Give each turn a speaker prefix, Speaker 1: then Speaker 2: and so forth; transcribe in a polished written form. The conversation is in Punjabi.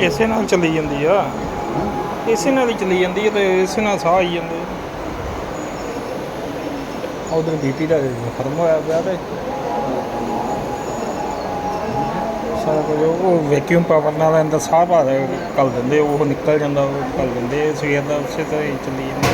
Speaker 1: ਇਸੇ ਨਾਲ ਚੱਲੀ ਜਾਂਦੀ ਆ, ਇਸੇ ਨਾਲ ਹੀ ਚੱਲੀ ਜਾਂਦੀ ਹੈ ਤੇ ਇਸੇ ਨਾਲ ਸਾਹ ਆਈ ਜਾਂਦੇ। ਉਧਰ BP ਦਾ ਖਤਮ ਹੋਇਆ ਪਿਆ ਤੇ ਸਾਰਾ ਕੁਝ ਉਹ ਵੈਕਿਊਮ ਪਾਵਰ ਨਾਲ ਅੰਦਰ ਸਾਹ ਭਰ ਕਰ ਦਿੰਦੇ, ਉਹ ਨਿਕਲ ਜਾਂਦਾ, ਉਹ ਕਰ ਦਿੰਦੇ। ਸਵੇਰ ਦਾ ਉਸੇ ਤਰ੍ਹਾਂ ਹੀ ਚੱਲੀ ਜਾਂਦਾ।